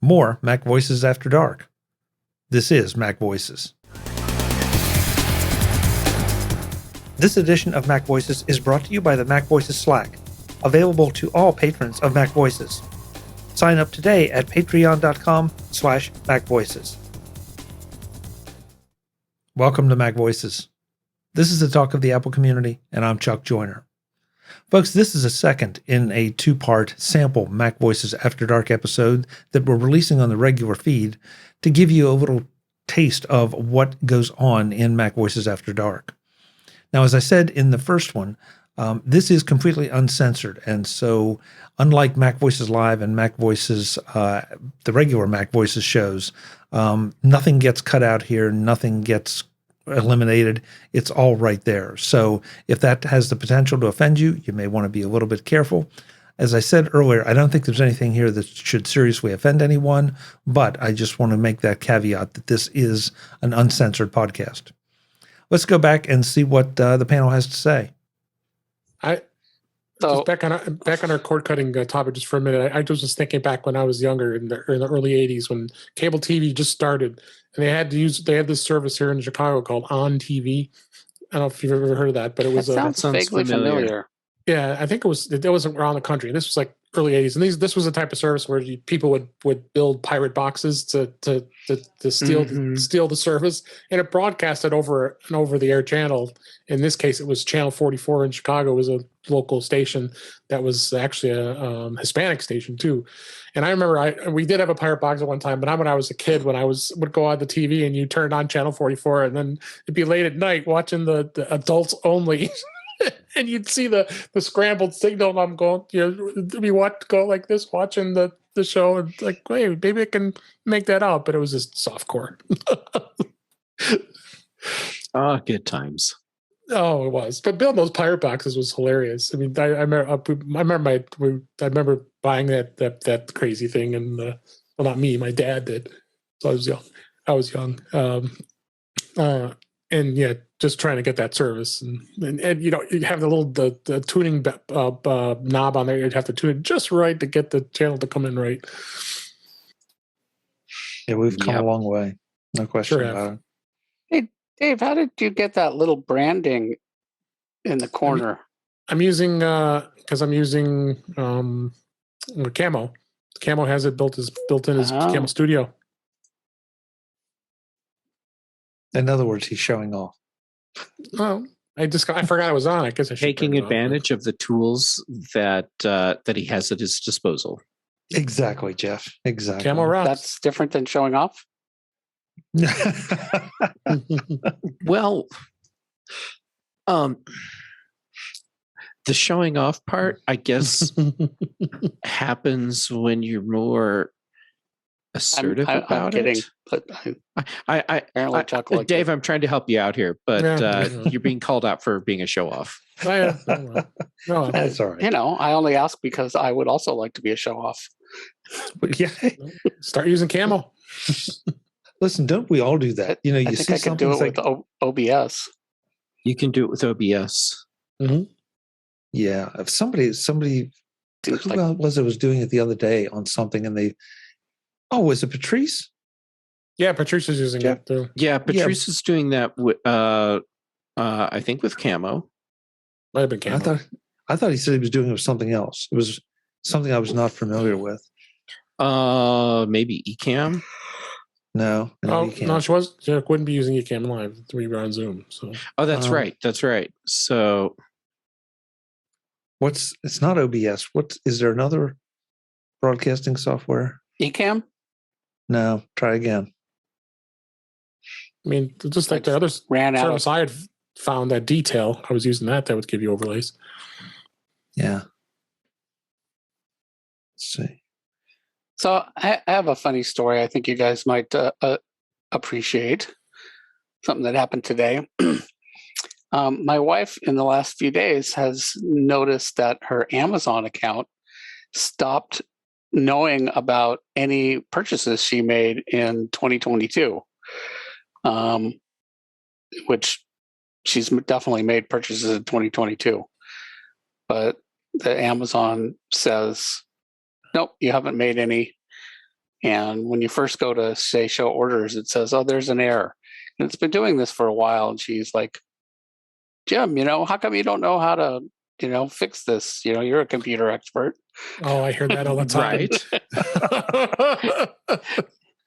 more MacVoices After Dark. This is MacVoices. This edition of MacVoices is brought to you by the MacVoices Slack, available to all patrons of MacVoices. Sign up today at patreon.com/MacVoices. Welcome to MacVoices. This is the talk of the Apple community, and I'm Chuck Joyner. Folks, this is a second in a two-part sample MacVoices After Dark episode that we're releasing on the regular feed to give you a little taste of what goes on in MacVoices After Dark. Now, as I said in the first one, this is completely uncensored, and so unlike MacVoices Live and MacVoices, the regular MacVoices shows, nothing gets cut out here, nothing gets eliminated. It's all right there. So if that has the potential to offend you, you may want to be a little bit careful. As I said earlier, I don't think there's anything here that should seriously offend anyone, but I just want to make that caveat that this is an uncensored podcast. Let's go back and see what the panel has to say. Just back on our cord cutting topic just for a minute. I was just thinking back when I was younger in the early '80s when cable TV just started, and they had this service here in Chicago called On TV. I don't know if you've ever heard of that, but it was that sounds vaguely familiar. Yeah, I think it was around the country. This was like early '80s, and this was a type of service where people would build pirate boxes to steal the service, and it broadcasted over an over-the-air channel. In this case, it was Channel 44 in Chicago. It was a local station that was actually a Hispanic station too. And I remember we did have a pirate box at one time, but when I was a kid, when I would go on the TV and you turned on Channel 44, and then it'd be late at night watching the adults only. And you'd see the scrambled signal, and I'm going, we go like this, watching the show, and like, hey, maybe I can make that out, but it was just softcore. Good times. Oh, it was. But building those pirate boxes was hilarious. I mean, I remember buying that crazy thing, and well, not me, my dad did. So I was young. And yeah, just trying to get that service, and you have the tuning knob on there. You'd have to tune it just right to get the channel to come in right. Yeah, we've come a long way, no question about it. Hey, Dave, how did you get that little branding in the corner? I'm using Camo. Camo has it built in his Camo Studio. In other words, he's showing off. Well, I forgot I was on. I guess I should taking advantage of the tools that he has at his disposal. Exactly, Jeff. Exactly. Camo rocks. That's different than showing off. Well, the showing off part, I guess, happens when you're more assertive about kidding, it. But Dave, I'm trying to help you out here, but you're being called out for being a show off. No, that's all right. I only ask because I would also like to be a show off. Yeah, start using Camo. Listen, don't we all do that? You I think see I can do it with OBS. You can do it with OBS. Mm-hmm. Yeah, if somebody was doing it the other day on something, and was it Patrice? Yeah, Patrice is using it too. Yeah, Patrice is doing that. I think with Camo. Might have been Camo. I thought he said he was doing it with something else. It was something I was not familiar with. Maybe Ecamm. No, she wouldn't be using Ecamm Live. We were on Zoom. So. Oh, that's right. That's right. So, it's not OBS. Is there another broadcasting software? Ecamm? No, try again. I mean, just like the other service I had found that detail, I was using that would give you overlays. Yeah. Let's see. So I have a funny story I think you guys might appreciate. Something that happened today. My wife, in the last few days, has noticed that her Amazon account stopped knowing about any purchases she made in 2022, which she's definitely made purchases in 2022. But the Amazon says, nope, you haven't made any. And when you first go to say show orders, it says, oh, there's an error. And it's been doing this for a while. And she's like, Jim, how come you don't know how to, fix this? You're a computer expert. Oh, I hear that all the time. Right.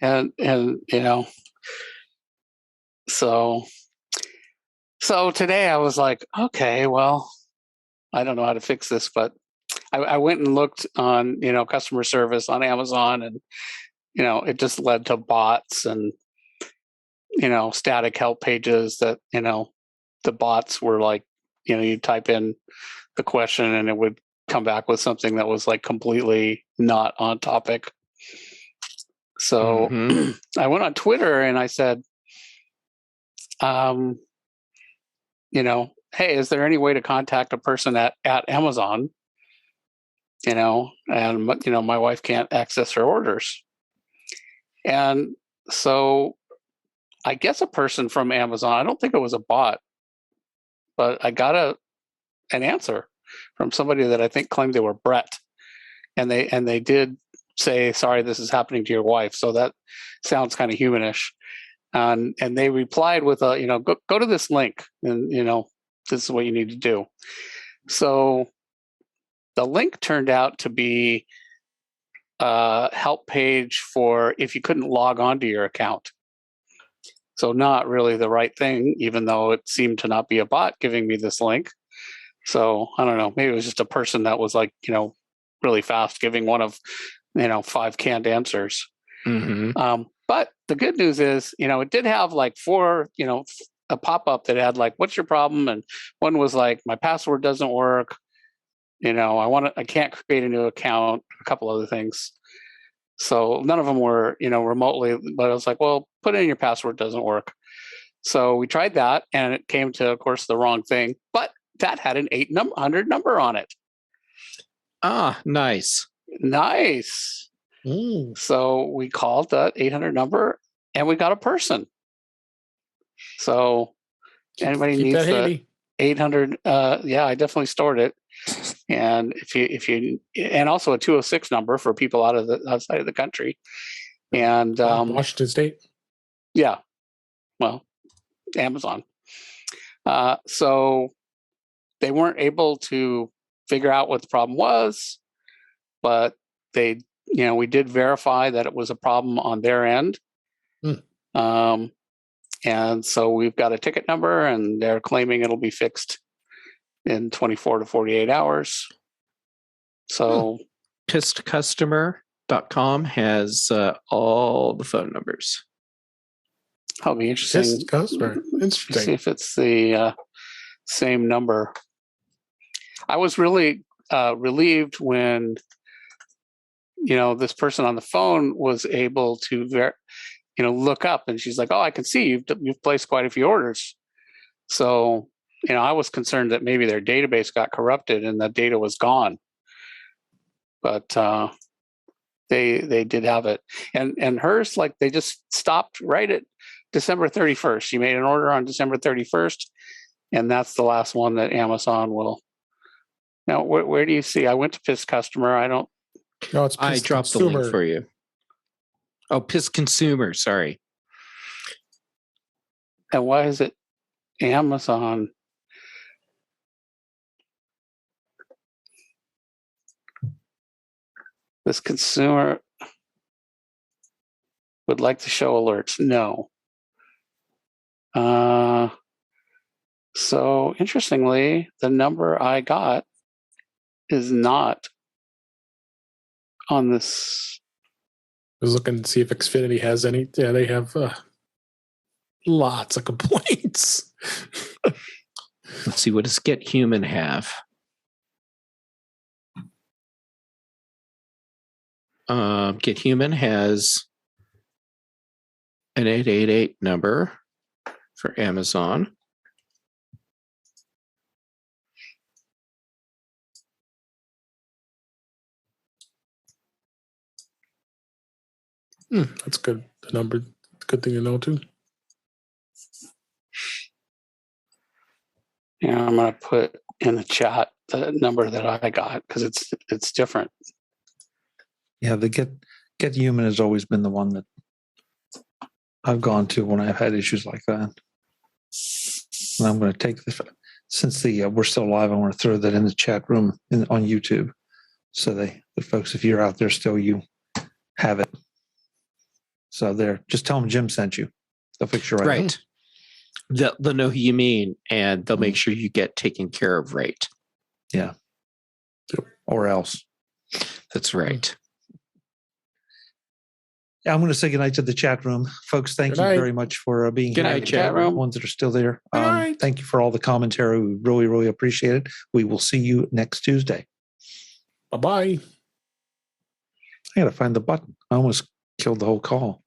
and so today I was like, okay, well, I don't know how to fix this, but I went and looked on, customer service on Amazon, and, it just led to bots and, static help pages that, the bots were like, you type in the question and it would come back with something that was like completely not on topic. So I went on Twitter and I said, hey, is there any way to contact a person at Amazon? And my wife can't access her orders. And so I guess a person from Amazon, I don't think it was a bot, but I got an answer from somebody that I think claimed they were Brett. And they did say, sorry, this is happening to your wife. So that sounds kind of humanish. And they replied with go to this link, and this is what you need to do. So the link turned out to be a help page for if you couldn't log on to your account. So not really the right thing, even though it seemed to not be a bot giving me this link. So I don't know, maybe it was just a person that was like, really fast giving one of, 5 canned answers. But the good news is, it did have like 4, a pop-up that had like, what's your problem? And one was like, my password doesn't work. I can't create a new account, a couple other things. So none of them were, remotely, but I was like, well, put in your password doesn't work. So we tried that and it came to, of course, the wrong thing, but that had an 800 number on it. Ah, nice. Nice. So we called that 800 number and we got a person. So anybody needs the 800, yeah, I definitely stored it. And if you and also a 206 number for people outside of the country. And Washington State. Yeah. Well, Amazon. So they weren't able to figure out what the problem was, but we did verify that it was a problem on their end. And so we've got a ticket number and they're claiming it'll be fixed in 24 to 48 hours. So PissedCustomer.com has all the phone numbers. That'll be interesting. Interesting. See if it's the same number. I was really relieved when this person on the phone was able to look up, and she's like, oh, I can see you've placed quite a few orders. So I was concerned that maybe their database got corrupted and the data was gone, but they did have it. And hers, like, they just stopped right at December 31st. She made an order on December 31st, and that's the last one that Amazon will. Now, where do you see? I went to Piss Customer. I don't. No, it's I dropped the link for you. Oh, Piss Consumer. Sorry. And why is it Amazon? This consumer would like to show alerts. No. So interestingly, the number I got is not on this. I was looking to see if Xfinity has any. Yeah, they have lots of complaints. Let's see, what does Get Human have? Get Human has an 888 number for Amazon. That's good. The number, good thing to know too. Yeah, I'm going to put in the chat the number that I got because it's different. Yeah, the Get Get Human has always been the one that I've gone to when I've had issues like that. And I'm going to take this, since we're still live, I want to throw that in the chat room on YouTube. So the folks, if you're out there still, you have it. So there, just tell them Jim sent you. They'll fix you right. They'll know who you mean, and they'll make sure you get taken care of right. Yeah. Or else. That's right. Yeah, I'm going to say goodnight to the chat room. Folks, thank you very much for being here. Good night, chat room. Ones that are still there. Thank you for all the commentary. We really, really appreciate it. We will see you next Tuesday. Bye-bye. I got to find the button. I almost killed the whole call.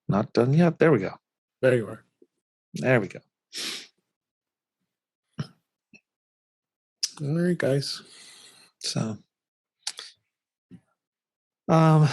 Not done yet. There we go. There you are. There we go. All right, guys. So, says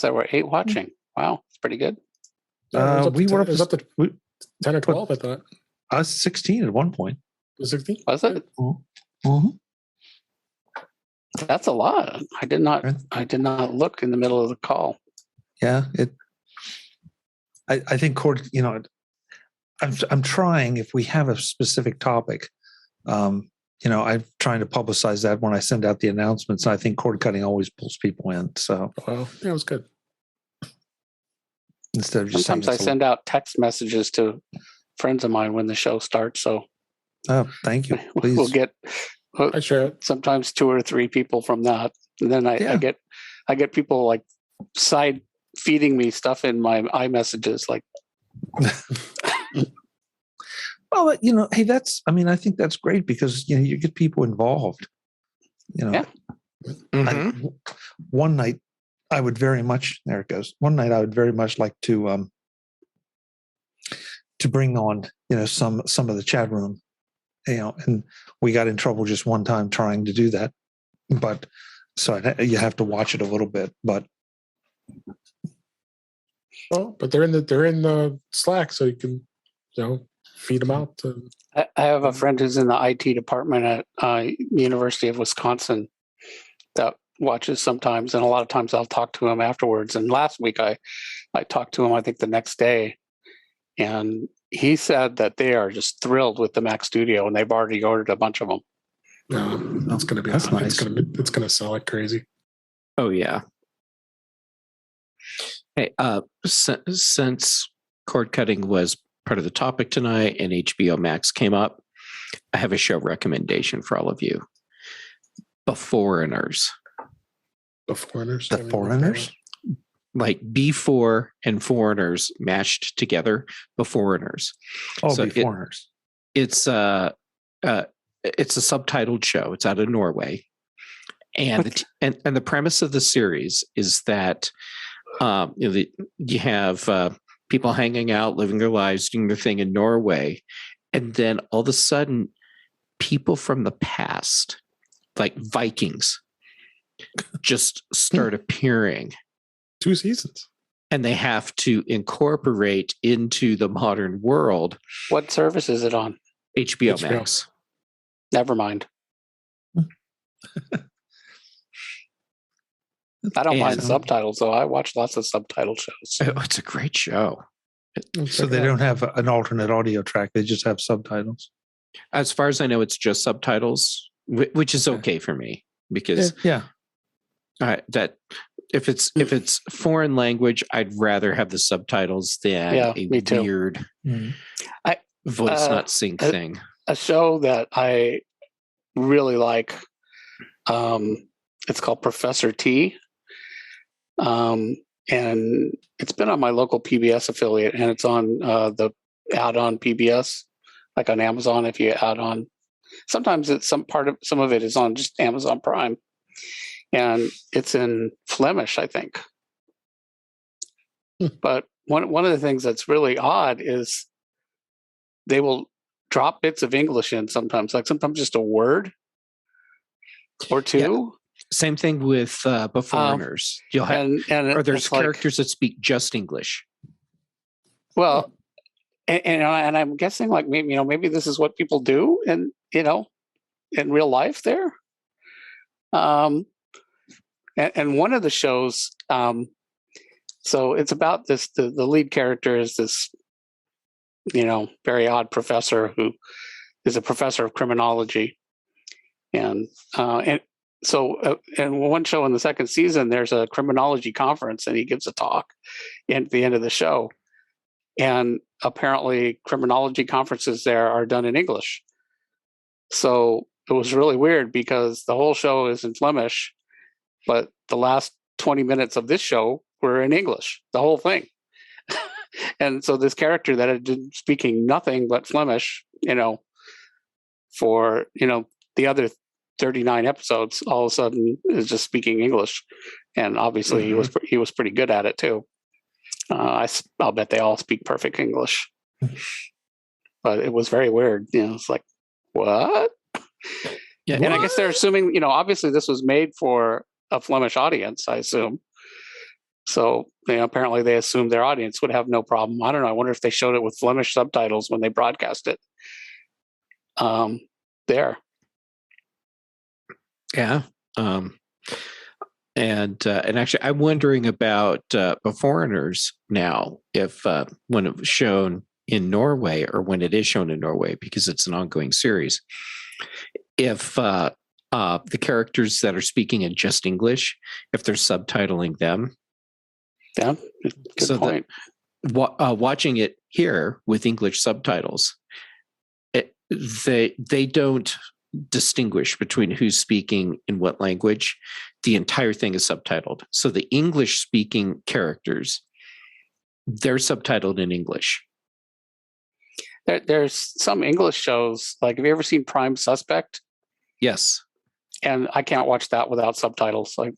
that we're 8 watching. Wow, it's pretty good. we were up to 10 or 12, I thought. I was 16 at one point. 16? Was it? Mm-hmm. That's a lot. I did not look in the middle of the call. Yeah, I think Cord, I'm trying, if we have a specific topic, I'm trying to publicize that when I send out the announcements. I think cord cutting always pulls people in. So, well, yeah, it was good. Instead of just sometimes I send out text messages to friends of mine when the show starts. So, thank you. Please. We'll get I share it. Sometimes 2 or 3 people from that, and then I get people like side feeding me stuff in my iMessages, like. Well, hey, I think that's great because, you get people involved, Yeah. Mm-hmm. One night I would very much, there it goes. One night I would very much like to bring on, some of the chat room, and we got in trouble just one time trying to do that. But so you have to watch it a little bit, but. Oh, but they're in the Slack, so you can, feed them out. I have a friend who's in the IT department at University of Wisconsin that watches sometimes, and a lot of times I'll talk to him afterwards. And last week I talked to him, I think the next day, and he said that they are just thrilled with the Mac Studio, and they've already ordered a bunch of them. That's going to be nice. It's going to sell like crazy. Oh yeah. Hey, since cord cutting was part of the topic tonight and HBO Max came up, I have a show recommendation for all of you. Beforeigners. Beforeigners? The Foreigners? Like B4 and Foreigners mashed together. Beforeigners. Oh, so Beforeigners. It's a subtitled show. It's out of Norway. And the premise of the series is that you have people hanging out, living their lives, doing their thing in Norway. And then all of a sudden, people from the past, like Vikings, just start appearing. 2 seasons. And they have to incorporate into the modern world. What service is it on? HBO Max. Never mind. I don't mind subtitles, though. I watch lots of subtitled shows. Oh, it's a great show. So they don't have an alternate audio track. They just have subtitles. As far as I know, it's just subtitles, which is okay for me because that if it's foreign language, I'd rather have the subtitles than a weird voice not sync thing. A show that I really like, it's called Professor T. And it's been on my local PBS affiliate, and it's on the add-on PBS, like on Amazon. If you add on, sometimes it's some of it is on just Amazon Prime, and it's in Flemish, I think. But one of the things that's really odd is they will drop bits of English in sometimes, like sometimes just a word or two. Yeah. Same thing with Beforeigners. You'll have, or there's characters that speak just English. Well, and I'm guessing like maybe this is what people do in real life there. And one of the shows, so it's about this. The lead character is this, very odd professor who is a professor of criminology, and so in one show in the second season, there's a criminology conference, and he gives a talk at the end of the show. And apparently, criminology conferences there are done in English. So it was really weird because the whole show is in Flemish, but the last 20 minutes of this show were in English, the whole thing. And so this character that had been speaking nothing but Flemish, for, the other 39 episodes, all of a sudden is just speaking English. And obviously he was pretty good at it too. I'll bet they all speak perfect English. But it was very weird. It's like, what? Yeah, and I guess they're assuming, obviously this was made for a Flemish audience, I assume. So apparently they assumed their audience would have no problem. I don't know. I wonder if they showed it with Flemish subtitles when they broadcast it. There. Yeah. And actually, I'm wondering about Foreigners now, if when it was shown in Norway, or when it is shown in Norway, because it's an ongoing series, if the characters that are speaking in just English, if they're subtitling them. Yeah, good point. Watching it here with English subtitles, they don't distinguish between who's speaking in what language. The entire thing is subtitled. So the English speaking characters, they're subtitled in English. There's some English shows, like, have you ever seen Prime Suspect? Yes. And I can't watch that without subtitles. Like,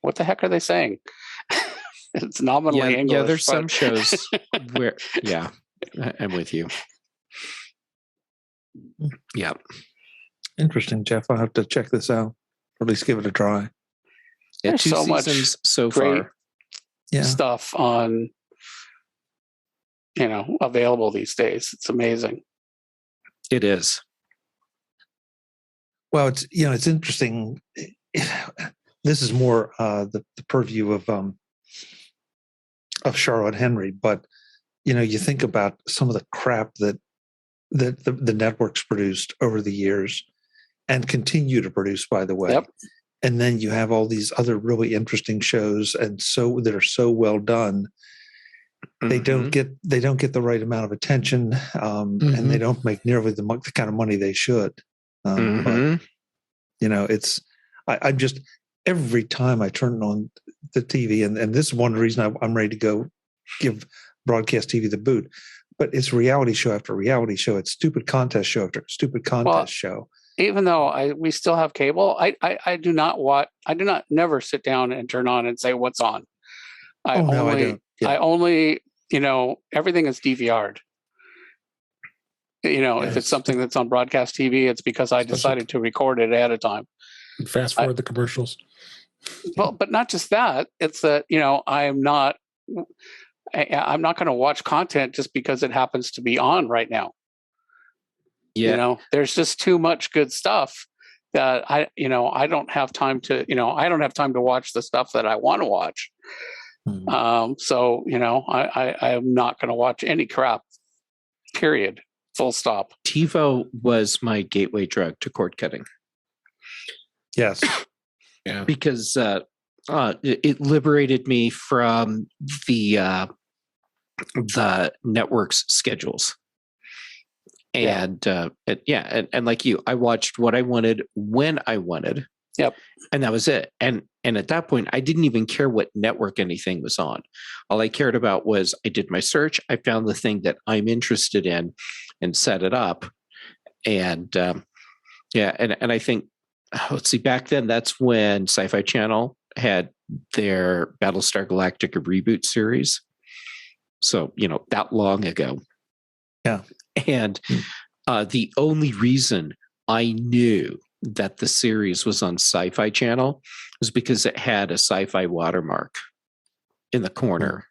what the heck are they saying? It's nominally English. Yeah, there's some shows where, I'm with you. Yeah. Interesting, Jeff. I'll have to check this out, or at least give it a try. Yeah, There's 2 so much seasons so great far. stuff on, available these days. It's amazing. It is. Well, it's interesting. This is more the purview of Charlotte Henry, but you think about some of the crap that the networks produced over the years and continue to produce, by the way. Yep. And then you have all these other really interesting shows, and that are so well done. They don't get the right amount of attention, and they don't make nearly the kind of money they should. But I'm just, every time I turn on the TV, and this is one reason I'm ready to go give broadcast TV the boot. But it's reality show after reality show. It's stupid contest show after stupid contest show. Even though we still have cable, I do not never sit down and turn on and say what's on. I don't. Yeah. I only, everything is DVR'd. If it's something that's on broadcast TV, it's because I decided to record it ahead of time. Fast forward the commercials. Well, but not just that. It's that, I'm not going to watch content just because it happens to be on right now. Yeah. There's just too much good stuff that I don't have time to, I don't have time to watch the stuff that I want to watch. So, I am not going to watch any crap, period. Full stop. TiVo was my gateway drug to cord cutting. Yes. Yeah. Because it liberated me from the network's schedules. And and like you, I watched what I wanted when I wanted. Yep. And that was it. And at that point, I didn't even care what network anything was on. All I cared about was I did my search, I found the thing that I'm interested in and set it up. And and I think, let's see, back then, that's when Sci-Fi Channel had their Battlestar Galactica reboot series. So, that long ago. Yeah. And the only reason I knew that the series was on Sci-Fi Channel was because it had a sci-fi watermark in the corner.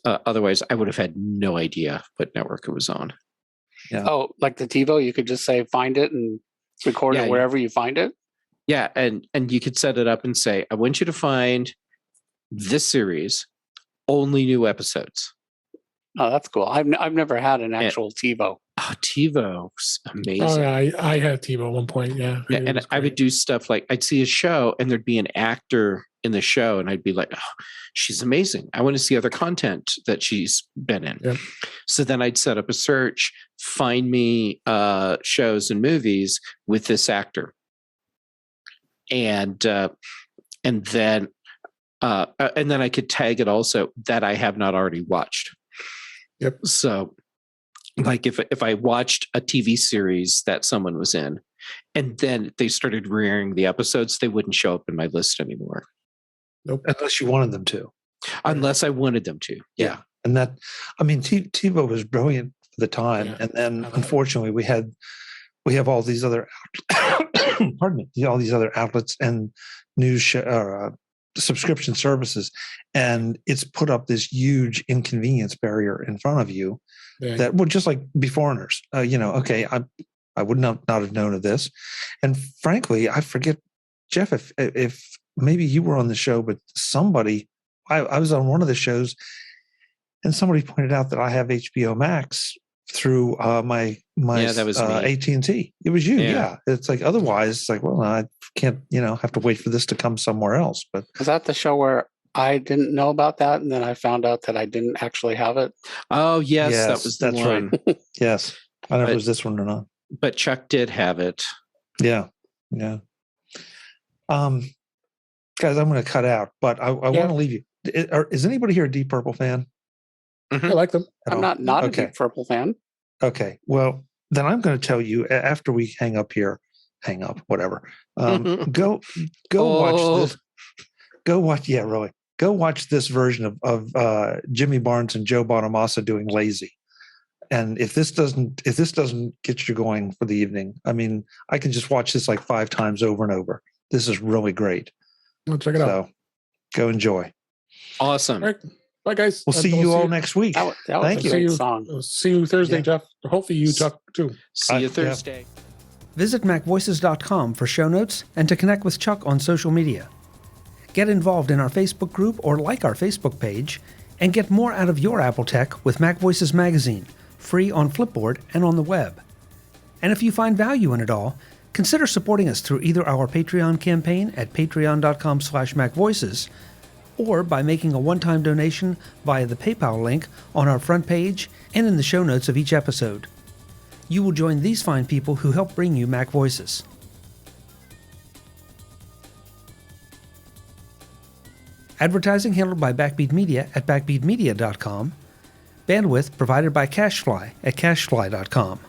Otherwise, I would have had no idea what network it was on. Yeah. Oh, like the TiVo, you could just say find it and record it wherever you find it? Yeah, and you could set it up and say, I want you to find this series, only new episodes. Oh, that's cool. I've never had an actual TiVo. Oh, TiVo's amazing. Oh, yeah, I had TiVo at one point. Yeah. Yeah, and I would do stuff like I'd see a show and there'd be an actor in the show and I'd be like, oh, she's amazing. I want to see other content that she's been in. Yep. So then I'd set up a search, find me shows and movies with this actor. And then I could tag it also that I have not already watched. Yep. So like if I watched a TV series that someone was in and then they started rearing the episodes, they wouldn't show up in my list anymore. Nope. Unless you wanted them to. Unless I wanted them to. Yeah. And that, I mean, TiVo was brilliant for the time. Yeah. And then unfortunately we have all these other, pardon me, all these other outlets and news subscription services. And it's put up this huge inconvenience barrier in front of you that would just like be foreigners. Okay, I would not have known of this. And frankly, I forget, Jeff, if maybe you were on the show, but somebody, I was on one of the shows and somebody pointed out that I have HBO Max through my that was me. AT&T. It was you. Yeah. It's like, otherwise it's like, well, I can't, have to wait for this to come somewhere else. But was that the show where I didn't know about that and then I found out that I didn't actually have it? Oh yes, that was the one. Right. Yes. I don't know if it was this one or not. But Chuck did have it. Yeah. Yeah. Guys, I'm going to cut out, but I want to leave you. Is anybody here a Deep Purple fan? I like them. I'm not a Deep Purple fan. Okay. Well, then I'm going to tell you after we hang up, whatever. Go watch this. Go watch. Yeah, really. Go watch this version of Jimmy Barnes and Joe Bonamassa doing Lazy. And if this doesn't get you going for the evening, I mean, I can just watch this like 5 times over and over. This is really great. Well, check it out. Go enjoy. Awesome. All right. Bye, guys. We'll see you all next week. That was Thank a you. great song. See you Thursday, Jeff. Hopefully you talk too. See you Thursday. Visit MacVoices.com for show notes and to connect with Chuck on social media. Get involved in our Facebook group or like our Facebook page and get more out of your Apple tech with MacVoices Magazine, free on Flipboard and on the web. And if you find value in it all, consider supporting us through either our Patreon campaign at patreon.com/MacVoices or by making a one-time donation via the PayPal link on our front page and in the show notes of each episode. You will join these fine people who help bring you Mac Voices. Advertising handled by Backbeat Media at backbeatmedia.com. Bandwidth provided by CacheFly at cachefly.com.